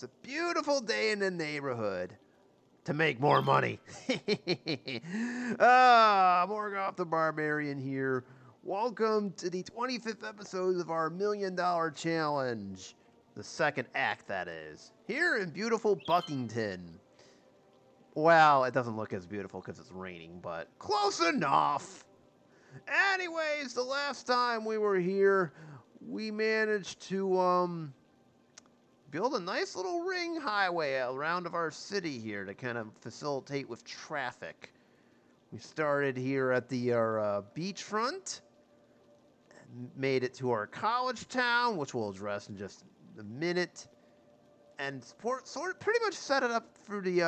It's a beautiful day in the neighborhood to make more money. Morgoth the Barbarian here. Welcome to the 25th episode of our $1,000,000 challenge. The second act, that is. Here in beautiful Buckington. Well, it doesn't look as beautiful because it's raining, but close enough. Anyways, the last time we were here, we managed to, build a nice little ring highway around of our city here to kind of facilitate with traffic. We started here at the beachfront, made it to our college town, which we'll address in just a minute, and pretty much set it up through the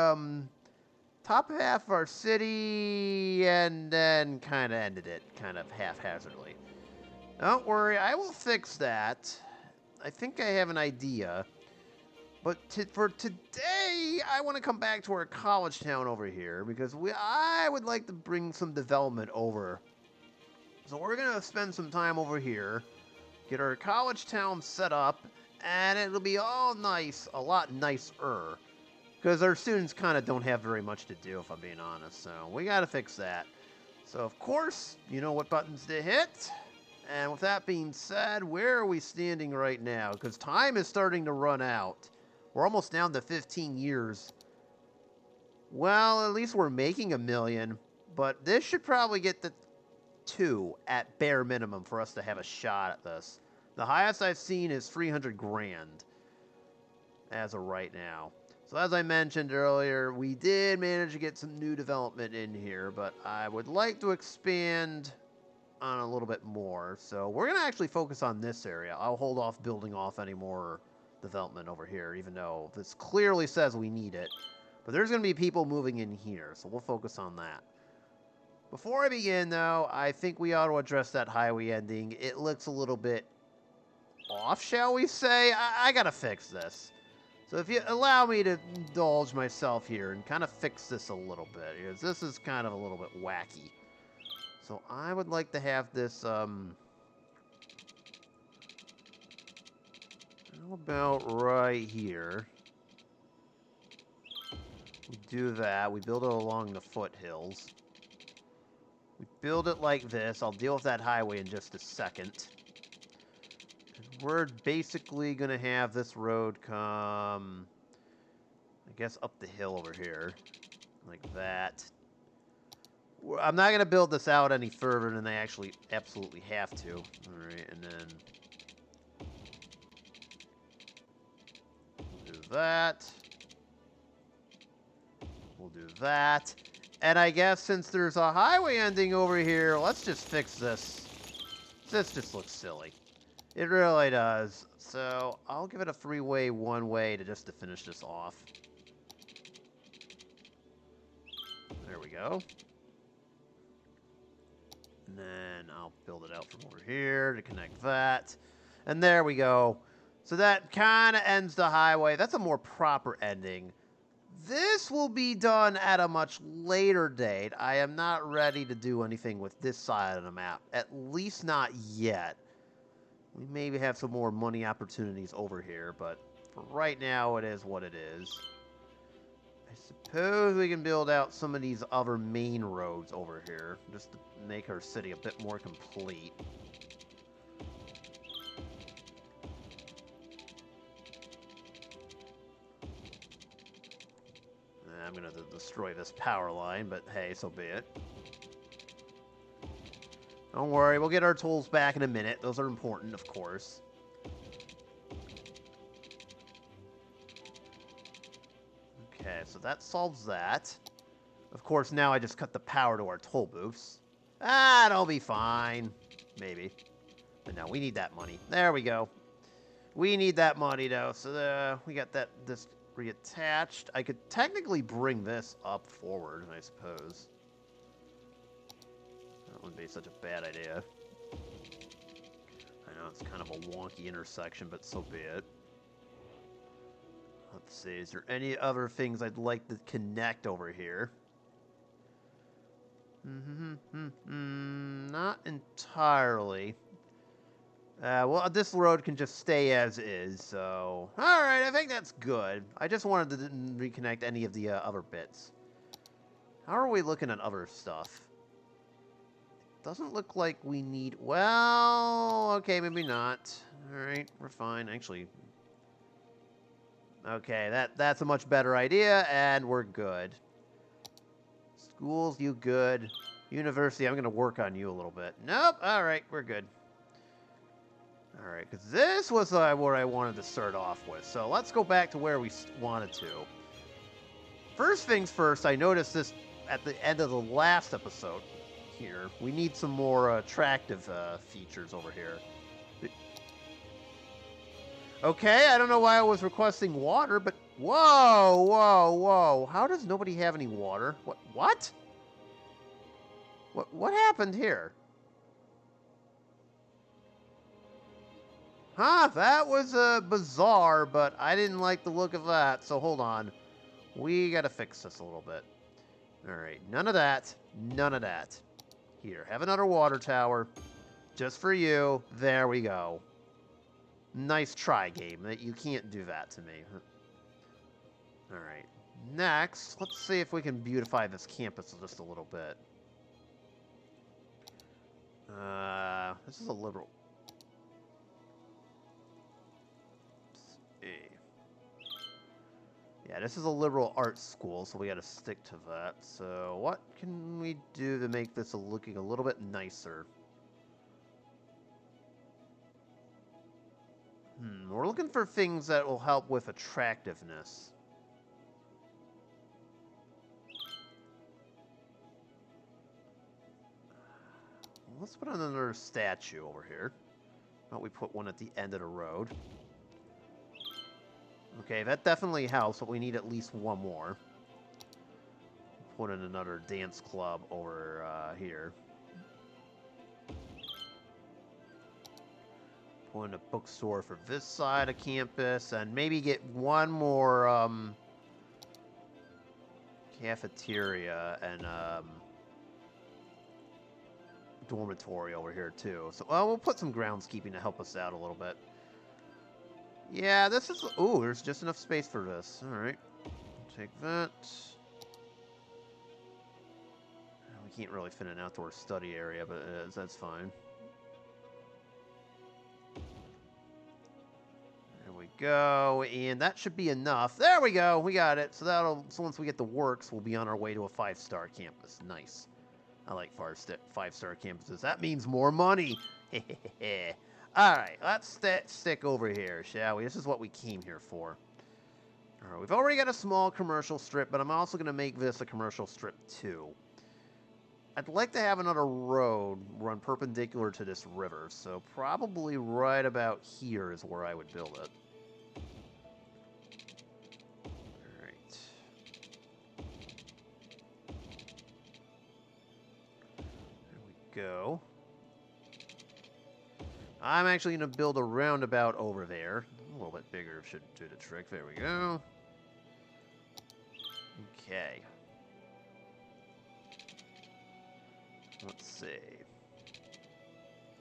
top half of our city, and then kind of ended it kind of haphazardly. Don't worry, I will fix that. I think I have an idea. But for today, I want to come back to our college town over here because I would like to bring some development over. So we're going to spend some time over here, get our college town set up, and it'll be all nice, a lot nicer. Because our students kind of don't have very much to do, if I'm being honest. So we got to fix that. So, of course, you know what buttons to hit. And with that being said, where are we standing right now? Because time is starting to run out. We're almost down to 15 years. Well, at least we're making $1 million, but this should probably get to 2 at bare minimum for us to have a shot at this. The highest I've seen is 300 grand as of right now. So as I mentioned earlier, we did manage to get some new development in here, but I would like to expand on a little bit more. So we're going to actually focus on this area. I'll hold off building off any more development over here, even though this clearly says we need it. But there's going to be people moving in here, so we'll focus on that. Before I begin, though, I think we ought to address that highway ending. It looks a little bit off, shall we say? I gotta fix this. So if you allow me to indulge myself here and kind of fix this a little bit, because this is kind of a little bit wacky. So I would like to have this, how about right here? We do that. We build it along the foothills. We build it like this. I'll deal with that highway in just a second. And we're basically going to have this road come, I guess, up the hill over here. Like that. I'm not going to build this out any further than they actually absolutely have to. Alright, and then we'll do that. We'll do that. And I guess since there's a highway ending over here, let's just fix this. This just looks silly. It really does. So I'll give it a 3-way, 1-way to finish this off. There we go. And then I'll build it out from over here to connect that. And there we go. So that kind of ends the highway. That's a more proper ending. This will be done at a much later date. I am not ready to do anything with this side of the map. At least not yet. We maybe have some more money opportunities over here, but for right now it is what it is. I suppose we can build out some of these other main roads over here, just to make our city a bit more complete. I'm going to destroy this power line, but hey, so be it. Don't worry, we'll get our tools back in a minute. Those are important, of course. Okay, so that solves that. Of course, now I just cut the power to our toll booths. It'll be fine. Maybe. But no, we need that money. There we go. We need that money, though. So we got this reattached. I could technically bring this up forward, I suppose. That wouldn't be such a bad idea. I know it's kind of a wonky intersection, but so be it. Let's see, is there any other things I'd like to connect over here? Not entirely. Well, this road can just stay as is, so... Alright, I think that's good. I just wanted to reconnect any of the other bits. How are we looking at other stuff? Doesn't look like we need... Well, okay, maybe not. Alright, we're fine. Actually... Okay, that's a much better idea, and we're good. Schools, you good. University, I'm going to work on you a little bit. Nope, alright, we're good. Alright, because this was what I wanted to start off with. So let's go back to where we wanted to. First things first, I noticed this at the end of the last episode here. We need some more attractive features over here. Okay, I don't know why I was requesting water, but... Whoa, whoa, whoa. How does nobody have any water? What? What happened here? Huh, that was bizarre, but I didn't like the look of that, so hold on. We gotta fix this a little bit. Alright, none of that. None of that. Here, have another water tower. Just for you. There we go. Nice try, game. You can't do that to me. Alright. Next, let's see if we can beautify this campus just a little bit. This is a liberal... Yeah, this is a liberal arts school, so we gotta stick to that. So what can we do to make this looking a little bit nicer? We're looking for things that will help with attractiveness. Let's put another statue over here. Why don't we put one at the end of the road? Okay, that definitely helps, but we need at least one more. Put in another dance club over here. Put in a bookstore for this side of campus, and maybe get one more cafeteria and dormitory over here too. So we'll put some groundskeeping to help us out a little bit. Yeah, this is... Ooh, there's just enough space for this. Alright. Take that. We can't really fit an outdoor study area, but that's fine. There we go. And that should be enough. There we go. We got it. So once we get the works, we'll be on our way to a 5-star campus. Nice. I like 5-star campuses. That means more money. Alright, let's stick over here, shall we? This is what we came here for. Alright, we've already got a small commercial strip, but I'm also going to make this a commercial strip too. I'd like to have another road run perpendicular to this river, so probably right about here is where I would build it. Alright. There we go. I'm actually going to build a roundabout over there. A little bit bigger should do the trick. There we go. Okay. Let's see.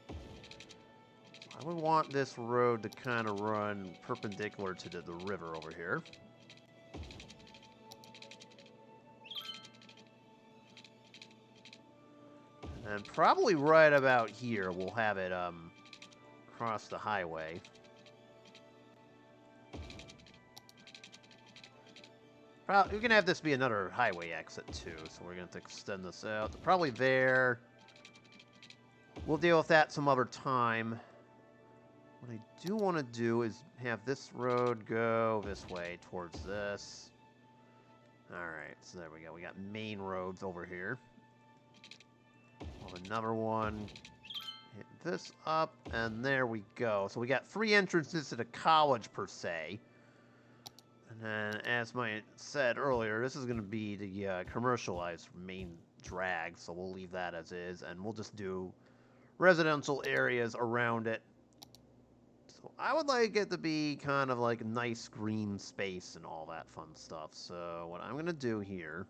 I would want this road to kind of run perpendicular to the river over here. And probably right about here we'll have it cross the highway. We can have this be another highway exit too, so we're going to extend this out. Probably there. We'll deal with that some other time. What I do want to do is have this road go this way towards this. Alright, so there we go. We got main roads over here. Another one. Hit this up, and there we go. So we got 3 entrances to the college, per se. And then, as I said earlier, this is going to be the commercialized main drag, so we'll leave that as is, and we'll just do residential areas around it. So I would like it to be kind of like a nice green space and all that fun stuff. So what I'm going to do here...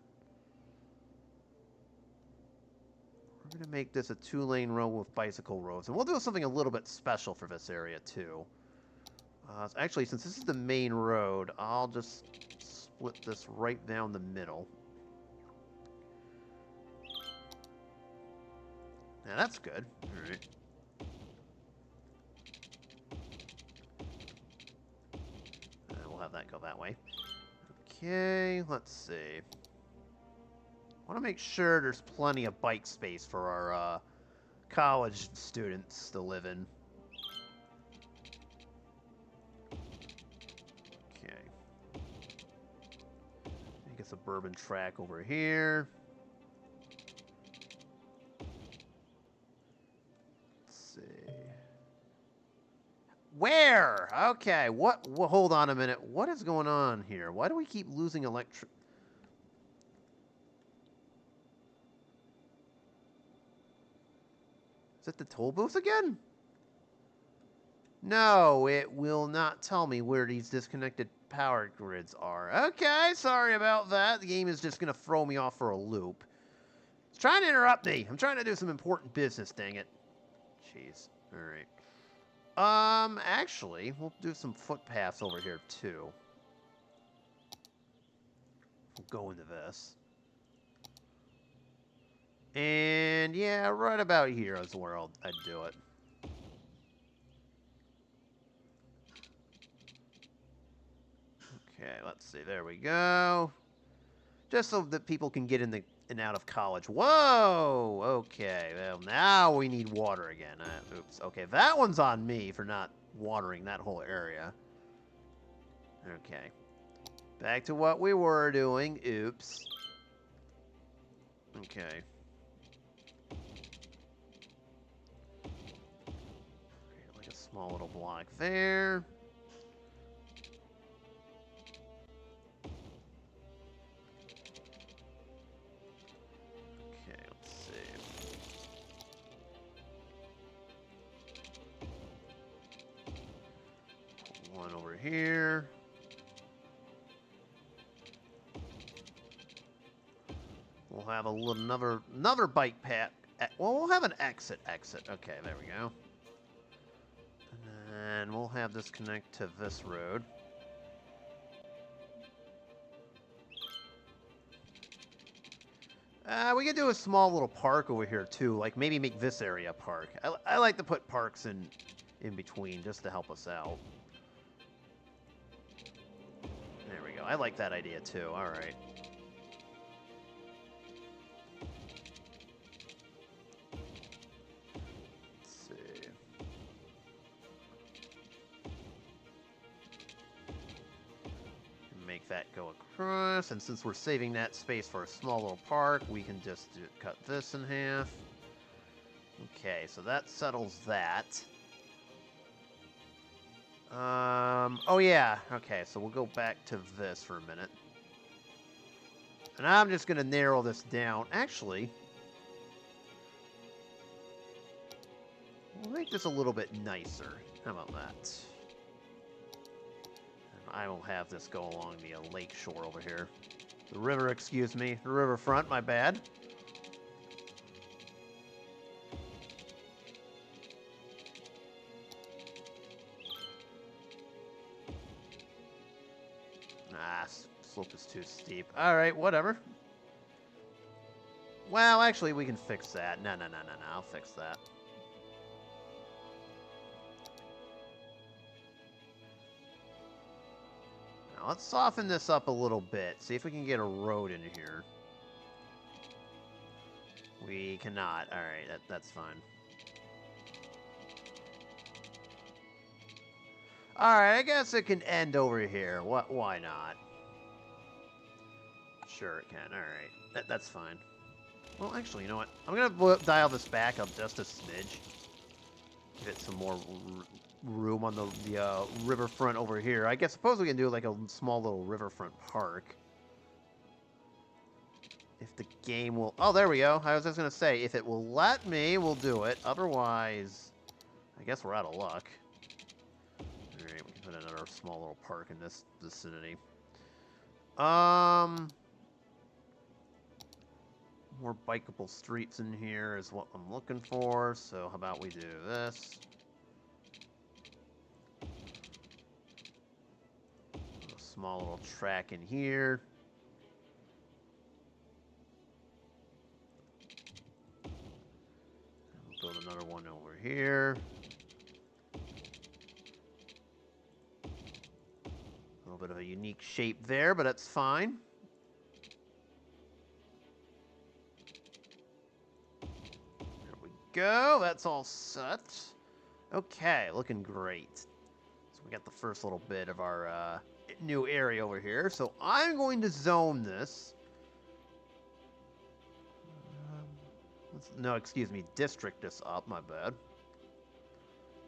We're going to make this a 2-lane road with bicycle roads. And we'll do something a little bit special for this area, too. Actually, since this is the main road, I'll just split this right down the middle. Now, that's good. All right. We'll have that go that way. Okay, let's see. I want to make sure there's plenty of bike space for our college students to live in. Okay. Make a suburban track over here. Let's see. Where? Okay, what? Well, hold on a minute. What is going on here? Why do we keep losing electric? Is it the toll booth again? No, it will not tell me where these disconnected power grids are. Okay, sorry about that. The game is just going to throw me off for a loop. It's trying to interrupt me. I'm trying to do some important business, dang it. Jeez. All right. Actually, we'll do some footpaths over here, too. We'll go into this. And, yeah, right about here is where I'd do it. Okay, let's see. There we go. Just so that people can get in and out of college. Whoa! Okay, well, now we need water again. Oops. Okay, that one's on me for not watering that whole area. Okay. Back to what we were doing. Oops. Okay. Like a small little block there. Okay, let's see. Put one over here. We'll have another bike path. Well, we'll have an exit. Okay, there we go. And we'll have this connect to this road. We could do a small little park over here too, like maybe make this area a park. I like to put parks in between just to help us out. There we go. I like that idea too. All right. Make that go across, and since we're saving that space for a small little park, we can just cut this in half. Okay, so that settles that. Oh yeah, okay, so we'll go back to this for a minute. And I'm just going to narrow this down. Actually, we'll make this a little bit nicer. How about that? I will have this go along the lake shore over here. The river, excuse me. The riverfront, my bad. Ah, slope is too steep. Alright, whatever. Well, actually, we can fix that. No, I'll fix that. Now, let's soften this up a little bit. See if we can get a road in here. We cannot. Alright, that's fine. Alright, I guess it can end over here. Why not? Sure it can. Alright, that's fine. Well, actually, you know what? I'm going to dial this back up just a smidge. Give it some more room on the riverfront over here. I suppose we can do like a small little riverfront park. If the game will... Oh, there we go. I was just going to say, if it will let me, we'll do it. Otherwise, I guess we're out of luck. Alright, we can put another small little park in this vicinity. More bikeable streets in here is what I'm looking for, so how about we do this? A small little track in here. We'll build another one over here. A little bit of a unique shape there, but that's fine. There we go. That's all set. Okay, looking great. So we got the first little bit of our new area over here. So I'm going to zone this. No, excuse me, district this up, my bad.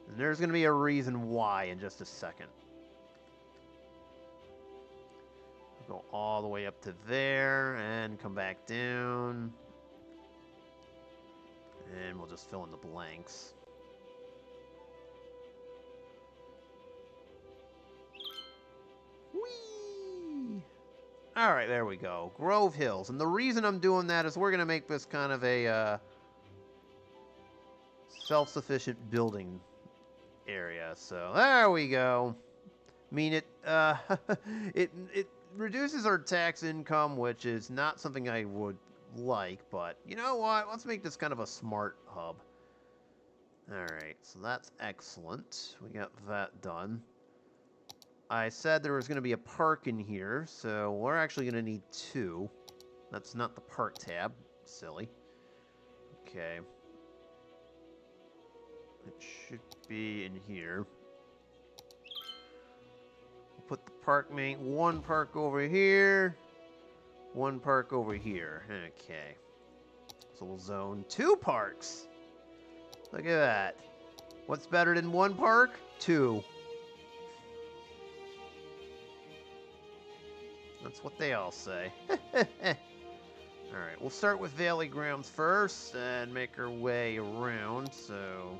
And there's going to be a reason why in just a second. Go all the way up to there and come back down. And we'll just fill in the blanks. Whee! Alright, there we go. Grove Hills. And the reason I'm doing that is we're going to make this kind of a self-sufficient building area. So there we go. I mean, it reduces our tax income, which is not something I would like, but you know what? Let's make this kind of a smart hub. Alright, so that's excellent. We got that done. I said there was going to be a park in here, so we're actually going to need 2. That's not the park tab. Silly. Okay. It should be in here. We'll put the park main, 1 park over here, 1 park over here. Okay. So we'll zone 2 parks. Look at that. What's better than 1 park? 2. That's what they all say. Alright, we'll start with Valley Grounds first and make our way around, so...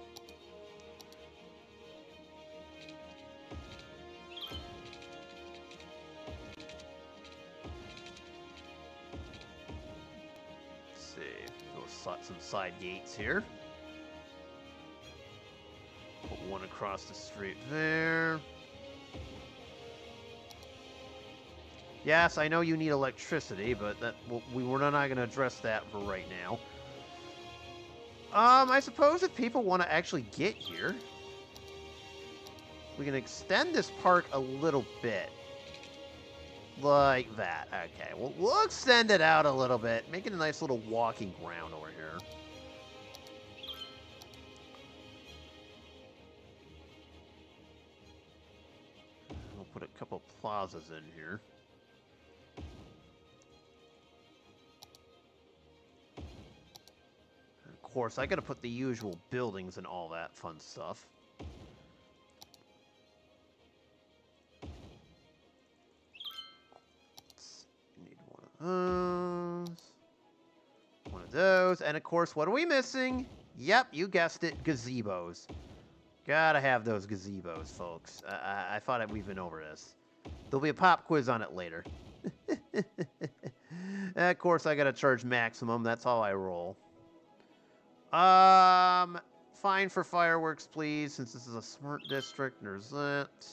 Let's see. Go some side gates here. Put 1 across the street there. Yes, I know you need electricity, but we're not going to address that for right now. I suppose if people want to actually get here, we can extend this park a little bit. Like that. Okay, we'll extend it out a little bit, make it a nice little walking ground over here. We'll put a couple plazas in here. Of course, I gotta put the usual buildings and all that fun stuff. Need 1 of those. 1 of those. And of course, what are we missing? Yep, you guessed it, gazebos. Gotta have those gazebos, folks. I thought we've been over this. There'll be a pop quiz on it later. Of course, I gotta charge maximum. That's how I roll. Fine for fireworks, please, since this is a smart district. There's that.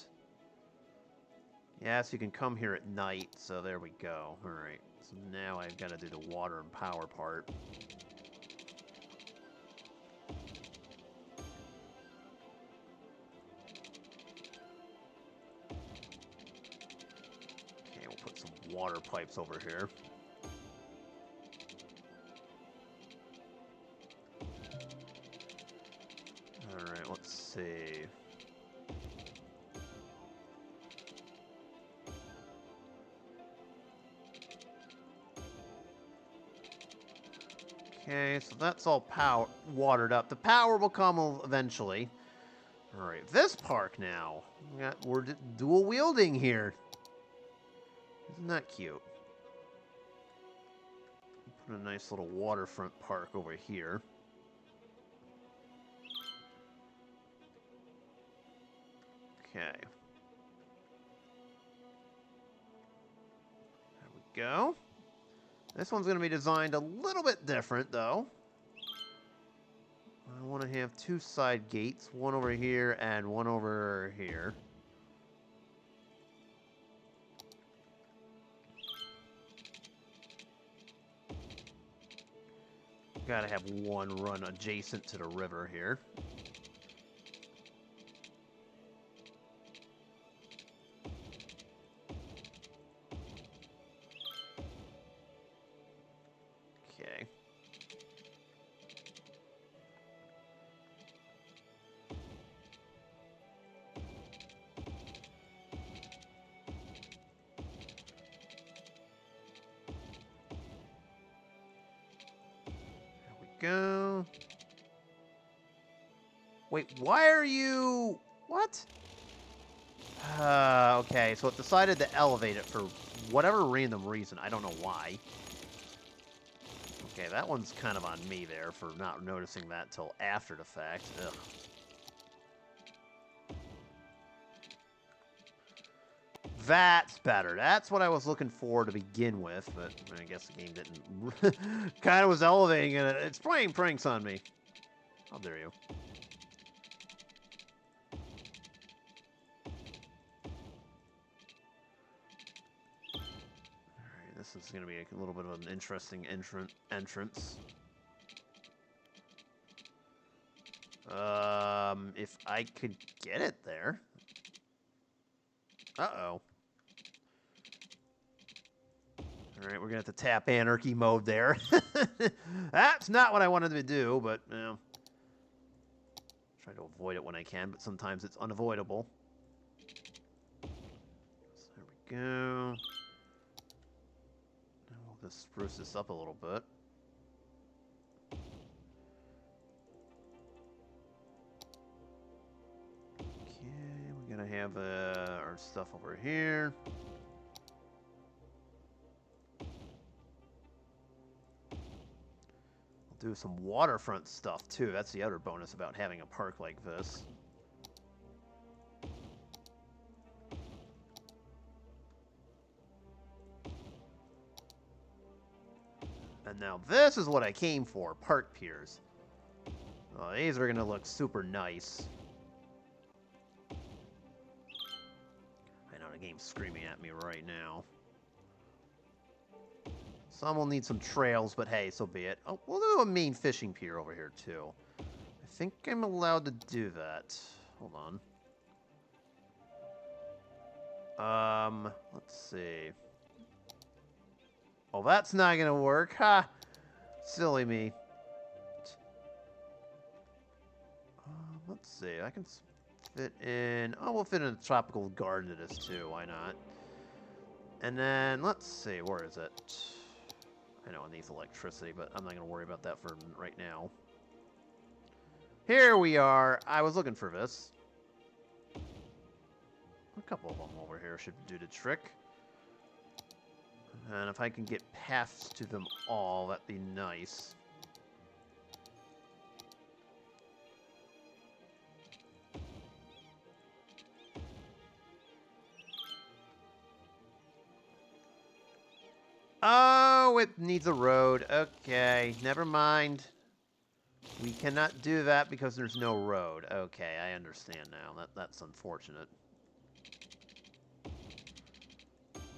Yes, you can come here at night, so there we go. Alright, so now I've got to do the water and power part. Okay, we'll put some water pipes over here. Alright, let's see. Okay, so that's all watered up. The power will come eventually. Alright, this park now. We're dual wielding here. Isn't that cute? Put a nice little waterfront park over here. Okay. There we go. This one's going to be designed a little bit different, though. I want to have two side gates, one over here and one over here. Gotta have one run adjacent to the river here. Okay. Go. Wait, why are you... What? Okay, so it decided to elevate it for whatever random reason. I don't know why. Okay, that one's kind of on me there for not noticing that till after the fact. Ugh. That's better. That's what I was looking for to begin with, but I guess the game didn't. Kind of was elevating it. It's playing pranks on me. How dare you? Alright, this is going to be a little bit of an interesting entrance. If I could get it there. Uh-oh. Alright, we're going to have to tap anarchy mode there. That's not what I wanted to do, but, you know. Try to avoid it when I can, but sometimes it's unavoidable. So there we go. Now we'll just spruce this up a little bit. Okay, we're going to have our stuff over here. Do some waterfront stuff, too. That's the other bonus about having a park like this. And now this is what I came for, park piers. Oh, these are going to look super nice. I know the game's screaming at me right now. Some will need some trails, but hey, so be it. Oh, we'll do a main fishing pier over here, too. I think I'm allowed to do that. Hold on. Let's see. Oh, that's not gonna work. Ha! Silly me. Let's see. I can fit in... Oh, we'll fit in a tropical garden to this, too. Why not? And then, let's see. Where is it? I know it needs electricity, but I'm not going to worry about that for right now. Here we are. I was looking for this. A couple of them over here should do the trick. And if I can get paths to them all, that'd be nice. Oh, it needs a road. Okay, never mind. We cannot do that because there's no road. Okay, I understand now. That's unfortunate.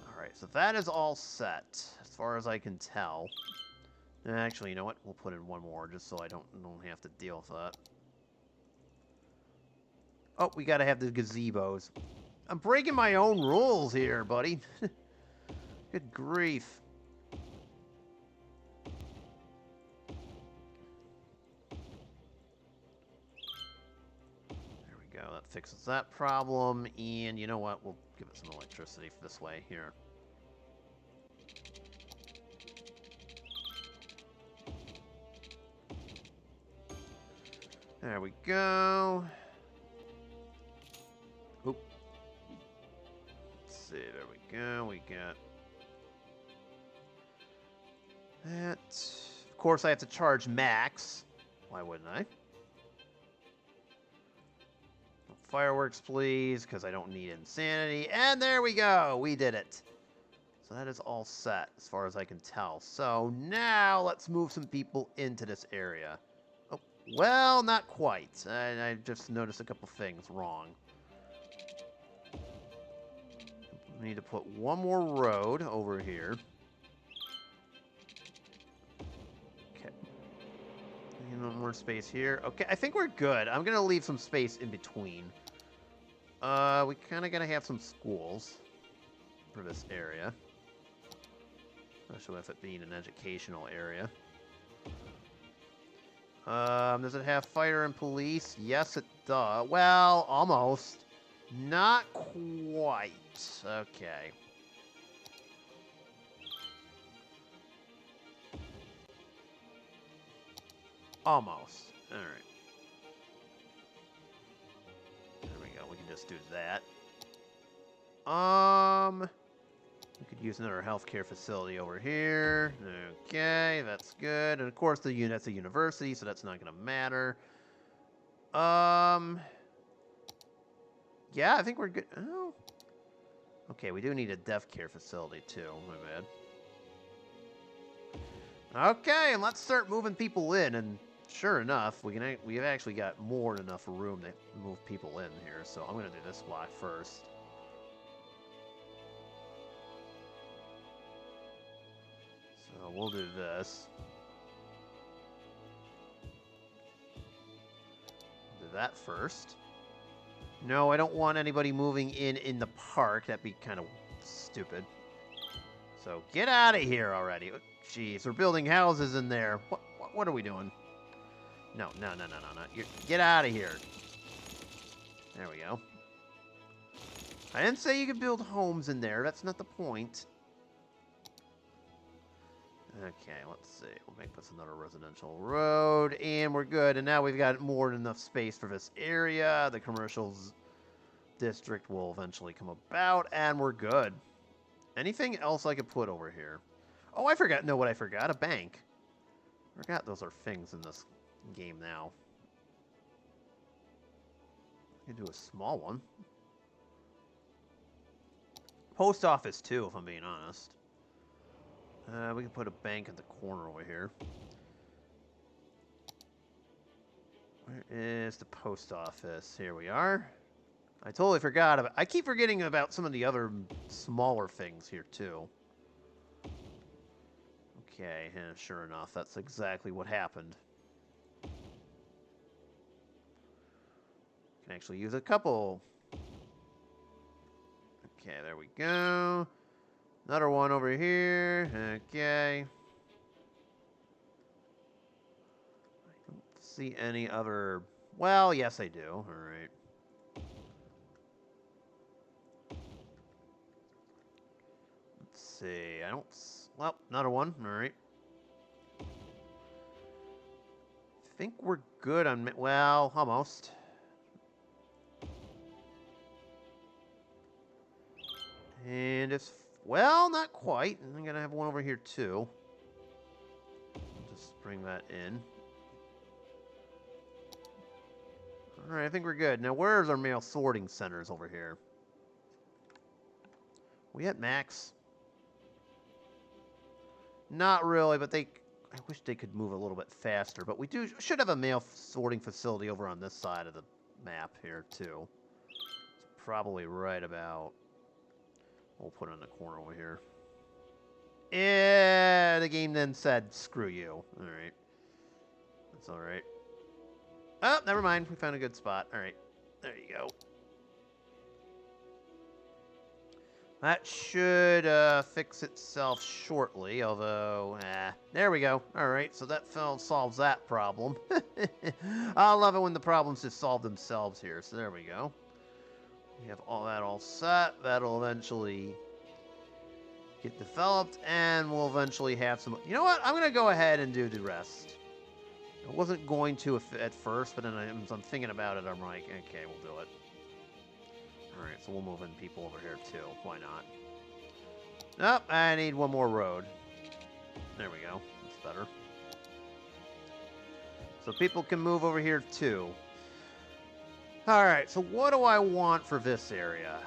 Alright, so that is all set, as far as I can tell. Actually, you know what? We'll put in one more, just so I don't have to deal with that. Oh, we gotta have the gazebos. I'm breaking my own rules here, buddy. Good grief. That fixes that problem, and you know what? We'll give it some electricity this way here. There we go. Oop. Let's see, there we go. We got that. Of course, I have to charge max. Why wouldn't I? Fireworks, please, because I don't need insanity. And there we go. We did it. So So that is all set as far as I can tell. So now let's move some people into this area. Oh, well, not quite. I just noticed a couple things wrong. We need to put one more road over here. Okay. Need a little more space here. Okay, I think we're good. I'm going to leave some space in between. We kind of got to have some schools for this area. Especially with it being an educational area. Does it have fire and police? Yes, it does. Well, almost. Not quite. Okay. Almost. Alright. There we go. We can just do that. We could use another healthcare facility over here. Okay, that's good. And of course, that's a university, so that's not going to matter. Yeah, I think we're good. Oh. Okay, we do need a deaf care facility, too. My bad. Okay, and let's start moving people in. And sure enough, we've actually got more than enough room to move people in here. So I'm going to do this block first. So we'll do this. Do that first. No, I don't want anybody moving in the park. That'd be kind of stupid. So get out of here already. Jeez, we're building houses in there. What are we doing? No. Get out of here. There we go. I didn't say you could build homes in there. That's not the point. Okay, let's see. We'll make this another residential road, and we're good. And now we've got more than enough space for this area. The commercials district will eventually come about, and we're good. Anything else I could put over here? Oh, I forgot. No, what I forgot? A bank. I forgot those are things in this game now. I can do a small one. Post office, too, if I'm being honest. We can put a bank in the corner over here. Where is the post office? Here we are. I totally forgot about... I keep forgetting about some of the other smaller things here, too. Okay, and sure enough, that's exactly what happened. Can actually use a couple. Okay, there we go. Another one over here. Okay. I don't see any other... Well, yes, I do. All right. Let's see. I don't... Well, another one. All right. I think we're good on... Well, almost. And it's... Well, not quite. I'm going to have one over here, too. Just bring that in. Alright, I think we're good. Now, where's our mail sorting centers over here? We at max? Not really, but I wish they could move a little bit faster. But we should have a mail sorting facility over on this side of the map here, too. It's probably right about... We'll put it in the corner over here. Yeah, the game then said, screw you. Alright. That's alright. Oh, never mind. We found a good spot. Alright. There you go. That should fix itself shortly, although... there we go. Alright, so that solves that problem. I love it when the problems just solve themselves here. So there we go. We have all that all set. That'll eventually get developed, and we'll eventually have some... You know what? I'm going to go ahead and do the rest. I wasn't going to at first, but then as I'm thinking about it, I'm like, okay, we'll do it. Alright, so we'll move in people over here, too. Why not? Nope, I need one more road. There we go. That's better. So people can move over here, too. Alright, so what do I want for this area?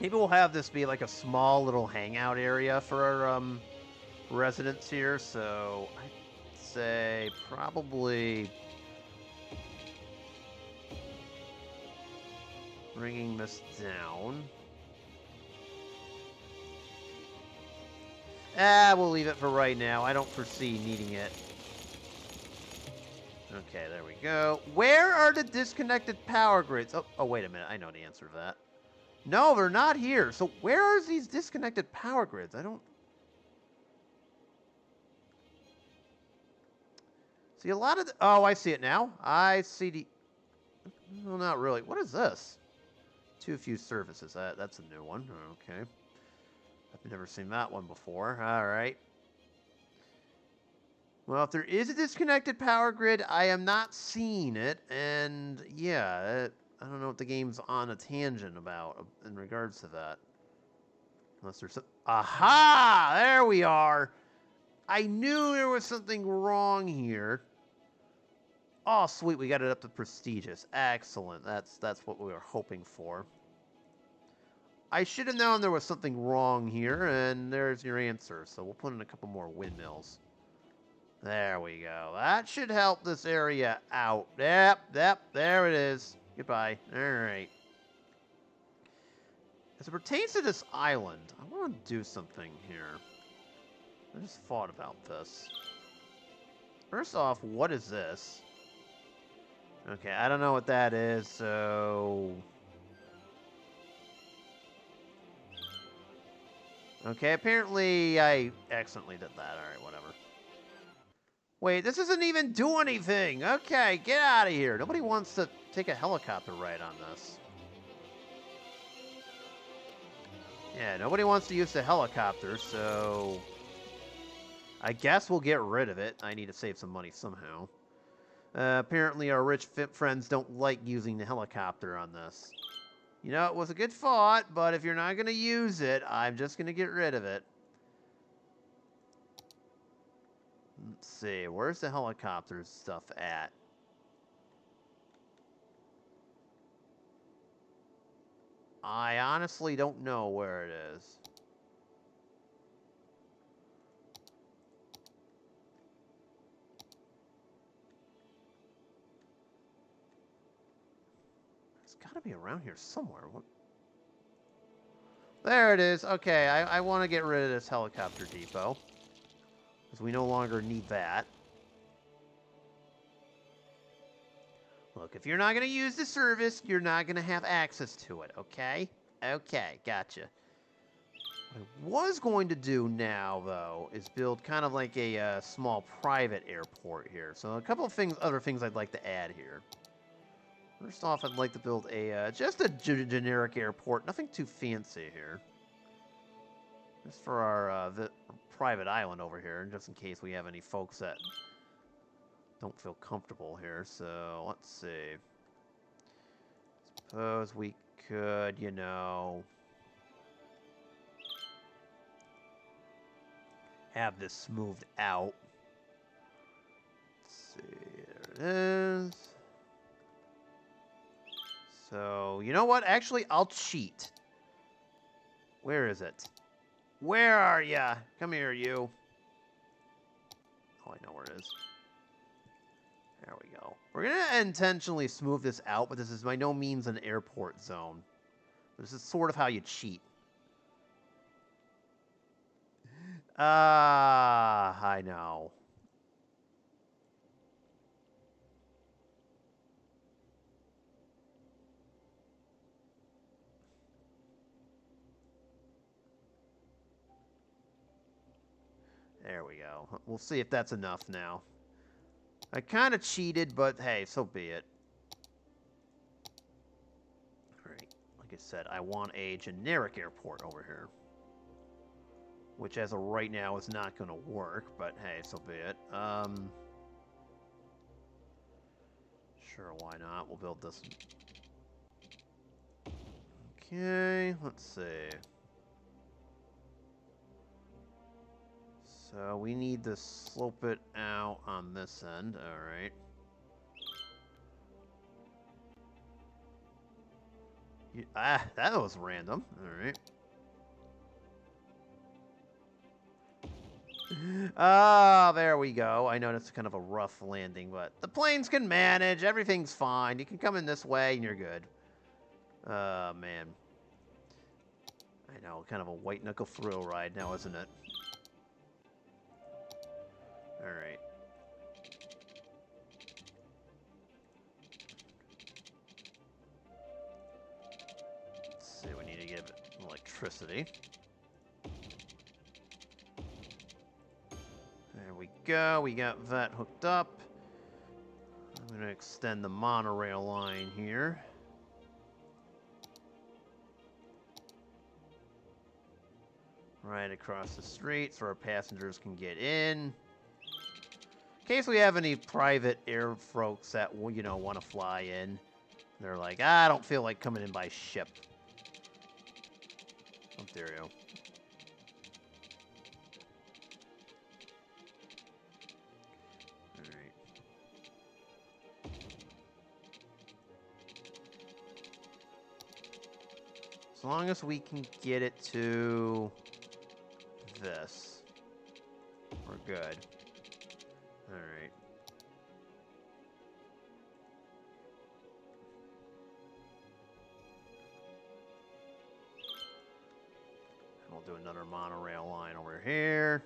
Maybe we'll have this be like a small little hangout area for our residents here. So I'd say probably bringing this down. We'll leave it for right now. I don't foresee needing it. Okay, there we go. Where are the disconnected power grids? Oh, wait a minute. I know the answer to that. No, they're not here. So where are these disconnected power grids? I don't... See, a lot of... Oh, I see it now. I see the... Well, not really. What is this? Too few services. That's a new one. Okay. I've never seen that one before. All right. Well, if there is a disconnected power grid, I am not seeing it. And, yeah, I don't know what the game's on a tangent about in regards to that. Unless there's some... Aha! There we are! I knew there was something wrong here. Oh, sweet, we got it up to prestigious. Excellent. That's what we were hoping for. I should have known there was something wrong here, and there's your answer. So we'll put in a couple more windmills. There we go. That should help this area out. Yep, there it is. Goodbye. All right. As it pertains to this island, I want to do something here. I just thought about this. First off, what is this? Okay, I don't know what that is, so... Okay, apparently I accidentally did that. Alright, whatever. Wait, this doesn't even do anything! Okay, get out of here! Nobody wants to take a helicopter ride on this. Yeah, nobody wants to use the helicopter, so... I guess we'll get rid of it. I need to save some money somehow. Apparently our rich friends don't like using the helicopter on this. You know, it was a good thought, but if you're not going to use it, I'm just going to get rid of it. Let's see, where's the helicopter stuff at? I honestly don't know where it is. It's got to be around here somewhere. What? There it is. Okay, I want to get rid of this helicopter depot. Because we no longer need that. Look, if you're not going to use the service, you're not going to have access to it, okay? Okay, gotcha. What I was going to do now, though, is build kind of like a small private airport here. So a couple of other things I'd like to add here. First off, I'd like to build a just a generic airport. Nothing too fancy here. Just for our private island over here, just in case we have any folks that don't feel comfortable here. So, let's see. Suppose we could, you know... have this smoothed out. Let's see, there it is. So, you know what? Actually, I'll cheat. Where is it? Where are ya? Come here, you. Oh, I know where it is. There we go. We're going to intentionally smooth this out, but this is by no means an airport zone. This is sort of how you cheat. I know. There we go. We'll see if that's enough now. I kind of cheated, but hey, so be it. Alright, like I said, I want a generic airport over here. Which, as of right now, is not going to work, but hey, so be it. Sure, why not? We'll build this. Okay, let's see. So we need to slope it out on this end, alright. Ah, that was random. Alright. Ah, there we go. I know it's kind of a rough landing, but the planes can manage. Everything's fine. You can come in this way and you're good. Oh, man. I know, kind of a white knuckle thrill ride now, isn't it? Alright. Let's see, we need to give it electricity. There we go. We got that hooked up. I'm going to extend the monorail line here. Right across the street so our passengers can get in. In case we have any private air folks that, you know, want to fly in. They're like, I don't feel like coming in by ship. Ontario. Alright. As long as we can get it to this, we're good. Alright. We'll do another monorail line over here.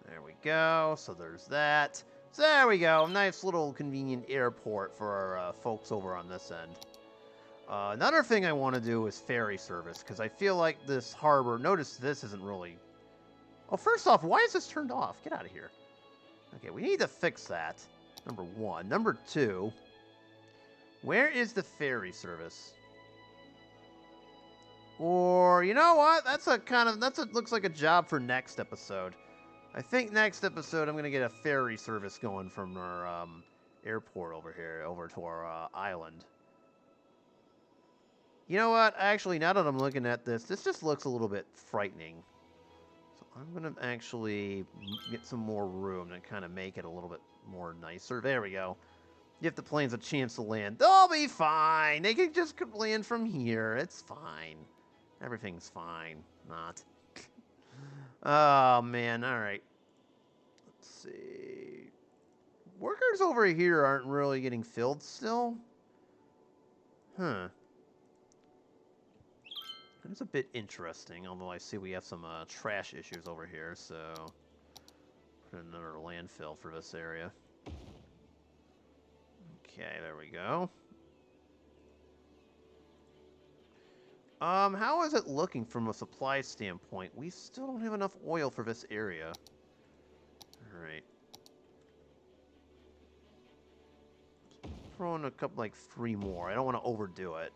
There we go. So there's that. So there we go. Nice little convenient airport for our folks over on this end. Another thing I want to do is ferry service, because I feel like this harbor... Notice this isn't really... Oh, first off, why is this turned off? Get out of here. Okay, we need to fix that. Number one. Number two. Where is the ferry service? Or, you know what? That's a looks like a job for next episode. I think next episode I'm going to get a ferry service going from our airport over here, over to our island. You know what? Actually, now that I'm looking at this just looks a little bit frightening. So I'm going to actually get some more room to kind of make it a little bit more nicer. There we go. Give the planes a chance to land. They'll be fine. They can just land from here. It's fine. Everything's fine. Not. Oh, man. All right. Let's see. Workers over here aren't really getting filled still. Huh. It's a bit interesting, although I see we have some trash issues over here, so put another landfill for this area. Okay, there we go. How is it looking from a supply standpoint? We still don't have enough oil for this area. Alright. Throw in a couple, like 3 more. I don't want to overdo it.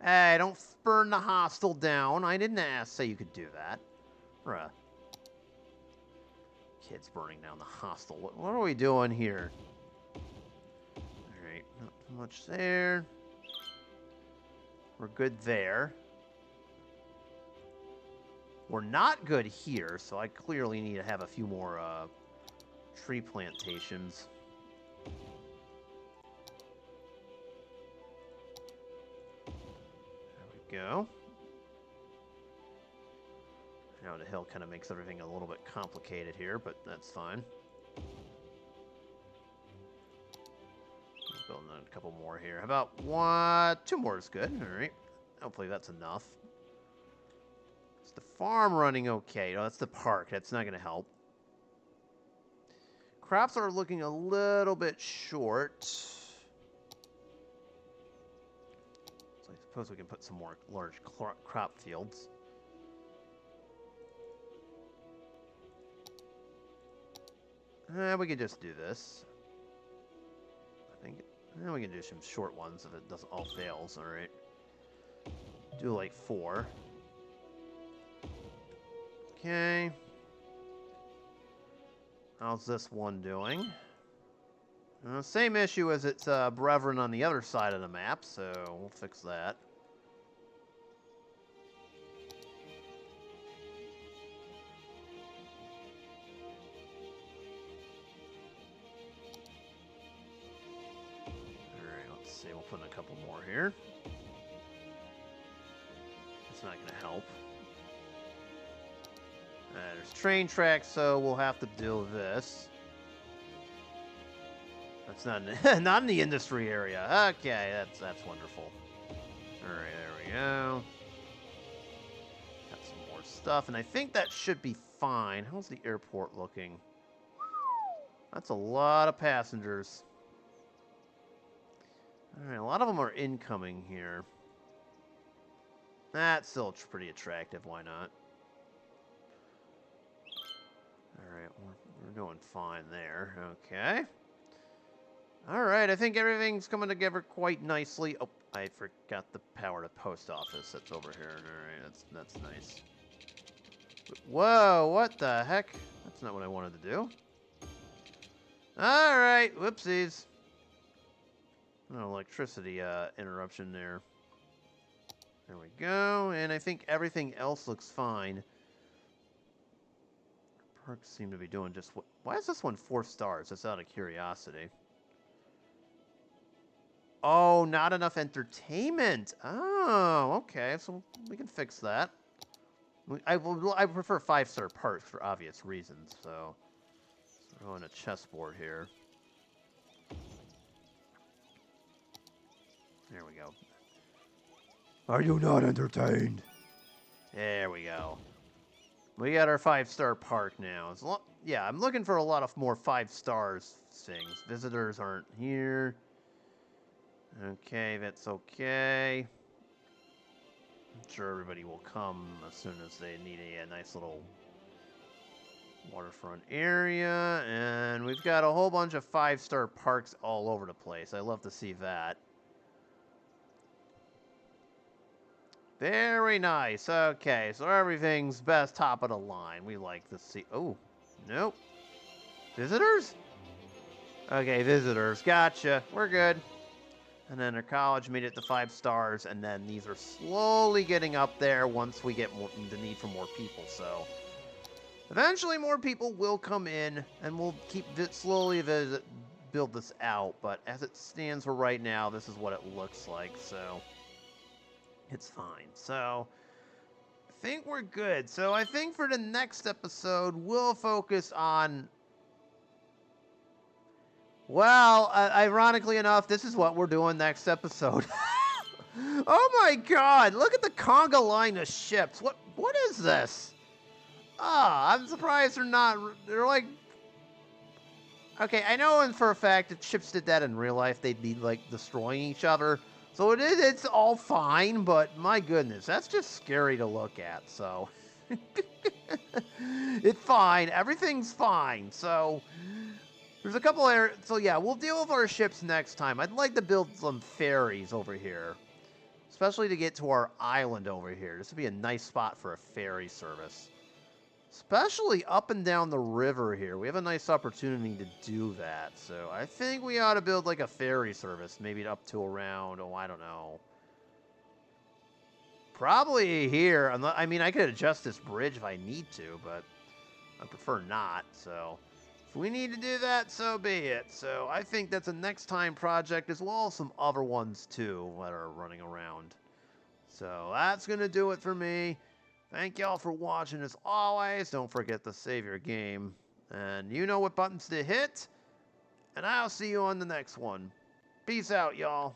Hey, don't burn the hostel down. I didn't say you could do that. Bruh. Kids burning down the hostel. What are we doing here? Alright, not too much there. We're good there. We're not good here, so I clearly need to have a few more tree plantations. Go. I know the hill kind of makes everything a little bit complicated here, but that's fine. Building a couple more here. How about 1, 2 more is good. All right. Hopefully that's enough. Is the farm running okay? No, that's the park. That's not going to help. Crops are looking a little bit short. I suppose we can put some more large crop fields. We could just do this. I think we can do some short ones if it doesn't all fails. All right. Do like 4. Okay. How's this one doing? Same issue as its brethren on the other side of the map, so we'll fix that. put in a couple more here. It's not going to help. There's train tracks, so we'll have to do this. That's not not in the industry area. Okay, that's wonderful. All right, there we go. Got some more stuff, and I think that should be fine. How's the airport looking? That's a lot of passengers. All right, a lot of them are incoming here. That's still pretty attractive. Why not? All right, we're doing fine there. Okay. All right, I think everything's coming together quite nicely. Oh, I forgot the power to post office that's over here. All right, that's nice. Whoa, what the heck? That's not what I wanted to do. All right, whoopsies. No electricity interruption there. There we go, and I think everything else looks fine. Perks seem to be doing just what... Why is this one 4 stars? That's out of curiosity. Oh, not enough entertainment. Oh, okay, so we can fix that. I prefer 5-star perks for obvious reasons, so... Throw in a chessboard here. There we go. Are you not entertained? There we go. We got our 5-star park now. Yeah, I'm looking for a lot of more 5 stars things. Visitors aren't here. Okay, that's okay. I'm sure everybody will come as soon as they need a nice little waterfront area. And we've got a whole bunch of 5-star parks all over the place. I love to see that. Very nice. Okay, so everything's best top of the line. We like to see... Oh, nope. Visitors? Okay, visitors. Gotcha. We're good. And then our college made it to 5 stars, and then these are slowly getting up there once we get the need for more people, so... Eventually more people will come in, and we'll keep slowly build this out, but as it stands for right now, this is what it looks like, so... It's fine. So, I think we're good. So, I think for the next episode, we'll focus on... Well, ironically enough, this is what we're doing next episode. Oh my god, look at the conga line of ships. What is this? Ah, I'm surprised they're like... Okay, I know for a fact that ships did that in real life. They'd be, like, destroying each other. So it's all fine, but my goodness, that's just scary to look at, so... It's fine, everything's fine, so... There's a couple so yeah, we'll deal with our ships next time. I'd like to build some ferries over here. Especially to get to our island over here. This would be a nice spot for a ferry service. Especially up and down the river here. We have a nice opportunity to do that. So I think we ought to build like a ferry service. Maybe up to around, oh, I don't know. Probably here. I mean, I could adjust this bridge if I need to, but I prefer not. So if we need to do that, so be it. So I think that's a next time project as well as some other ones too that are running around. So that's going to do it for me. Thank y'all for watching as always. Don't forget to save your game. And you know what buttons to hit. And I'll see you on the next one. Peace out, y'all.